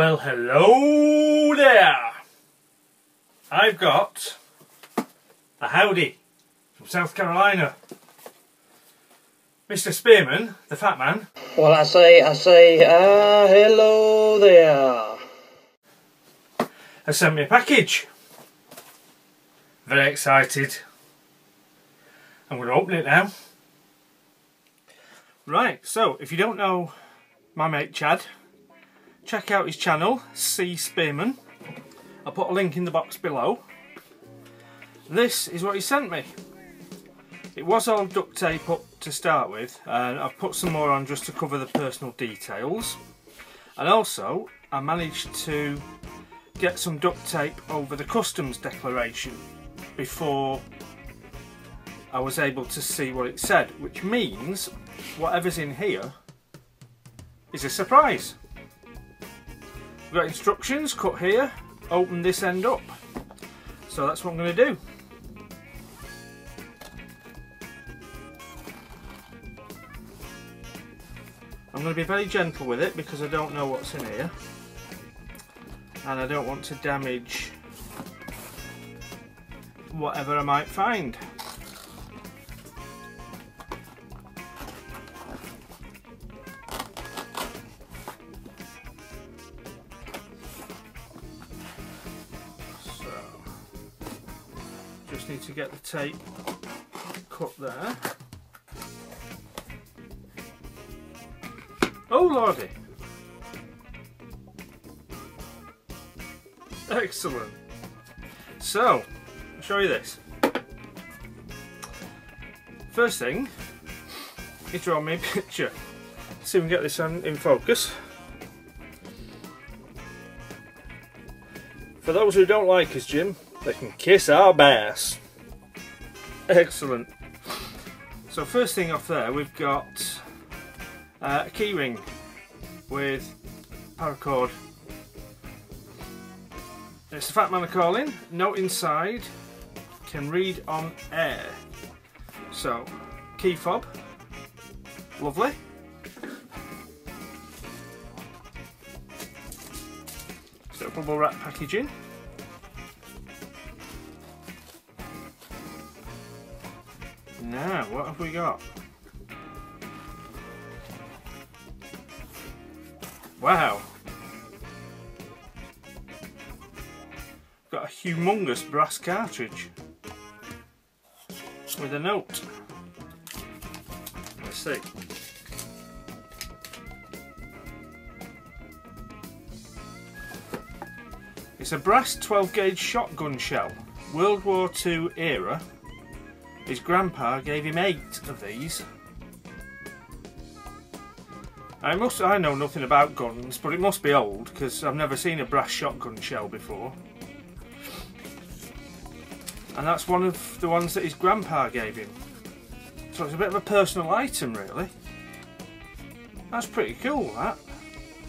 Well, hello there. I've got a howdy from South Carolina. Mr. Spearman, the fat man. Well, I say, hello there. Has sent me a package. Very excited. I'm going to open it now. Right, so if you don't know my mate Chad, check out his channel, C Spearman. I'll put a link in the box below. This is what he sent me. It was all duct tape up to start with, and I've put some more on just to cover the personal details. And also, I managed to get some duct tape over the customs declaration before I was able to see what it said, which means whatever's in here is a surprise. We've got instructions, cut here, open this end up. So that's what I'm going to do. I'm going to be very gentle with it because I don't know what's in here. And I don't want to damage whatever I might find. Just need to get the tape cut there. Oh lordy! Excellent. So, I'll show you this. First thing is draw me a picture. Let's see if we can get this in focus. For those who don't like us, Jim, they can kiss our bass. Excellent. So first thing off there, we've got a key ring with paracord. It's the Fatman calling. Note inside, can read on air. So key fob, lovely. So bubble wrap packaging. Now, what have we got? Wow! Got a humongous brass cartridge with a note. Let's see. It's a brass 12 gauge shotgun shell, World War II era. His grandpa gave him 8 of these. I know nothing about guns, but it must be old because I've never seen a brass shotgun shell before. And that's one of the ones that his grandpa gave him. So it's a bit of a personal item, really. That's pretty cool, that.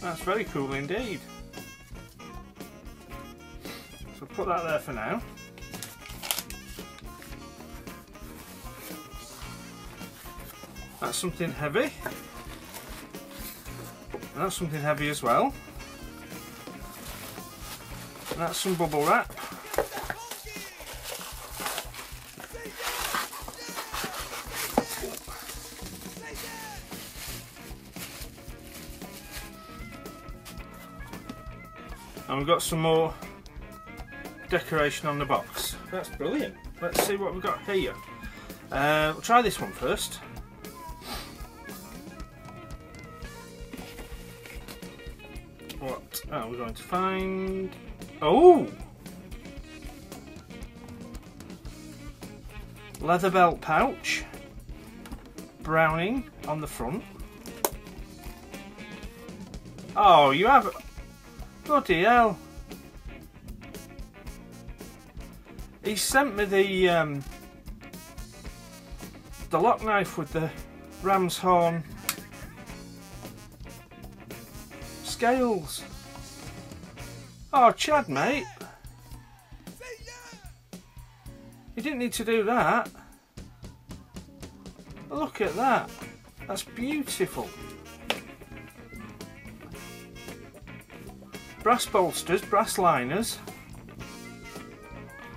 That's very cool indeed. So put that there for now. That's something heavy. And that's something heavy as well. And that's some bubble wrap. And we've got some more decoration on the box. That's brilliant. Let's see what we've got here. We'll try this one first. What are we going to find? Oh! Leather belt pouch. Browning on the front. Oh, you have... Bloody hell. He sent me the lock knife with the ram's horn scales. Oh, Chad, mate. You didn't need to do that. Look at that. That's beautiful. brass bolsters, brass liners,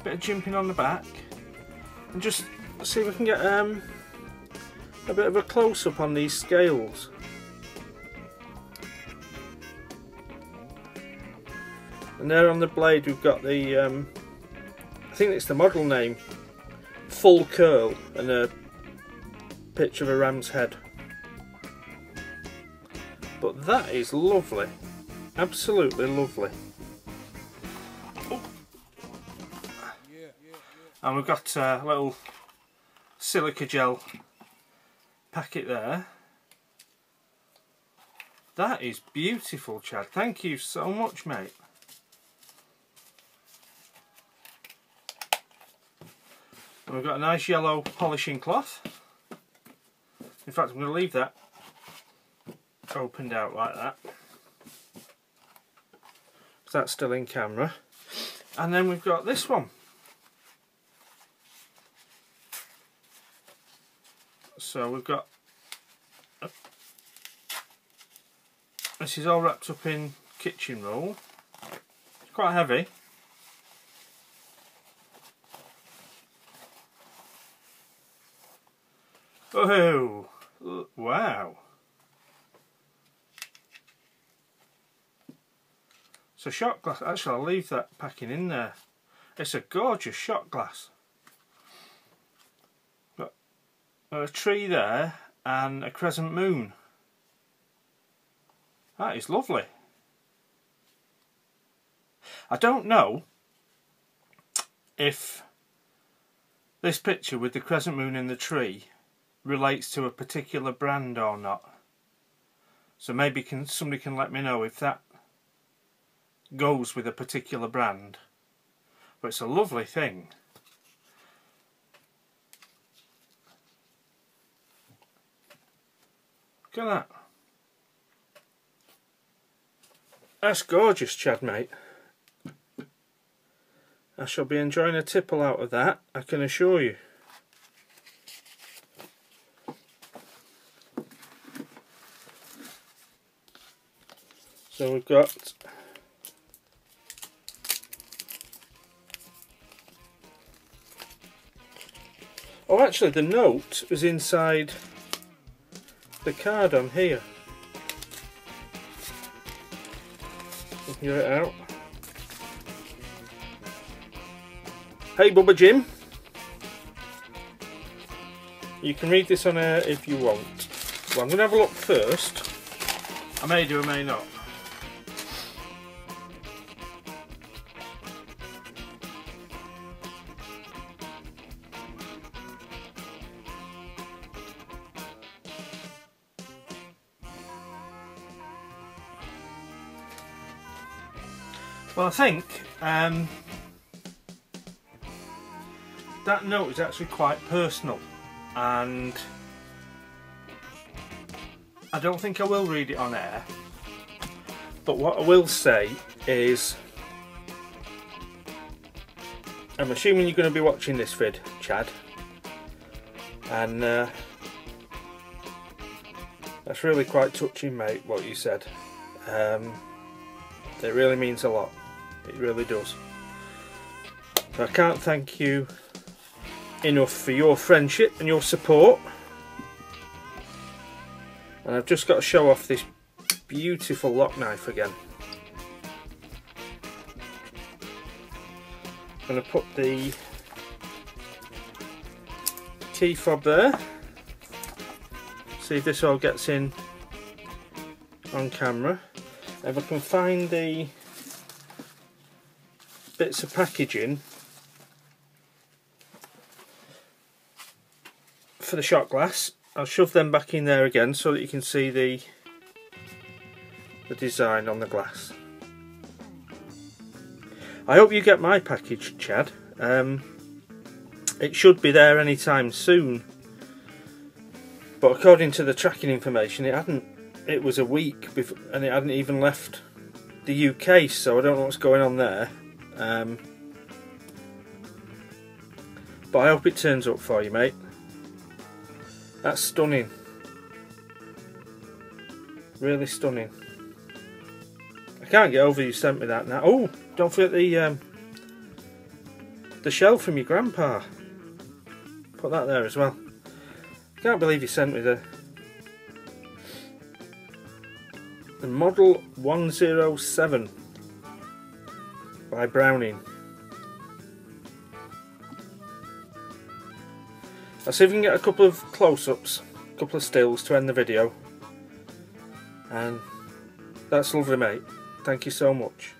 bit of jimping on the back, and just see if we can get a bit of a close-up on these scales. And there on the blade we've got the, I think it's the model name, Full Curl, and a picture of a ram's head. But that is lovely, absolutely lovely. Oh. And we've got a little silica gel packet there. That is beautiful, Chad. Thank you so much, mate. And we've got a nice yellow polishing cloth. In fact, I'm going to leave that opened out like that, because that's still in camera. And then we've got this one. So we've got, this is all wrapped up in kitchen roll. It's quite heavy. Oh, wow. So shot glass, actually I'll leave that packing in there. It's a gorgeous shot glass. Got a tree there and a crescent moon. That is lovely. I don't know if this picture with the crescent moon in the tree relates to a particular brand or not. So maybe somebody can let me know if that goes with a particular brand. But it's a lovely thing. Look at that. That's gorgeous, Chad, mate. I shall be enjoying a tipple out of that, I can assure you. So we've got oh, actually the note was inside the card on here. You can get it out. Hey Bubba Jim, you can read this on air if you want. Well, I'm going to have a look first. I may do, I may not. Well, I think that note is actually quite personal, and I don't think I will read it on air, but what I will say is, I'm assuming you're going to be watching this vid, Chad, and that's really quite touching, mate, what you said. It really means a lot. It really does. So I can't thank you enough for your friendship and your support. And I've just got to show off this beautiful lock knife again. I'm going to put the key fob there. See if this all gets in on camera. If I can find the bits of packaging for the shot glass, I'll shove them back in there again so that you can see the design on the glass. I hope you get my package, Chad. It should be there anytime soon, but according to the tracking information, it was a week before, and it hadn't even left the UK, so I don't know what's going on there. But I hope it turns up for you, mate. That's stunning. Really stunning. I I can't get over you sent me that now. Oh, don't forget the shell from your grandpa. Put that there as well. Can't believe you sent me the Model 107 by Browning. I'll see if we can get a couple of close-ups, a couple of stills to end the video. And that's lovely, mate. Thank you so much.